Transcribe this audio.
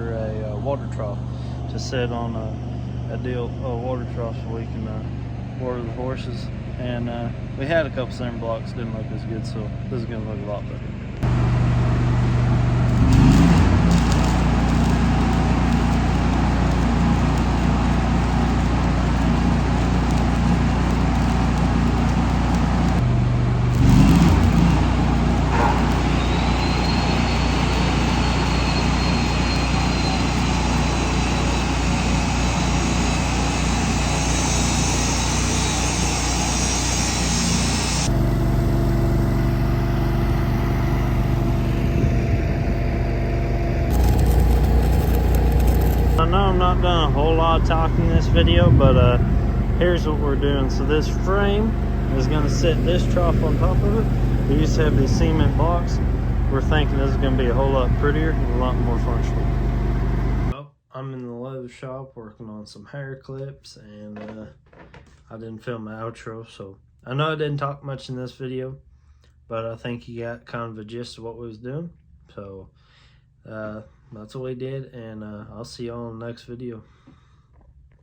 order a water trough to set on a water trough so we can water the horses. And we had a couple center blocks, didn't look as good, so this is gonna look a lot better. I know I'm not doing a whole lot of talking in this video, but here's what we're doing. So this frame is going to sit this trough on top of it. We used to have these cement blocks. We're thinking this is going to be a whole lot prettier and a lot more functional. Well, I'm in the leather shop working on some hair clips, and I didn't film the outro, so I know I didn't talk much in this video, but I think you got kind of a gist of what we was doing. So that's what we did, and I'll see y'all in the next video.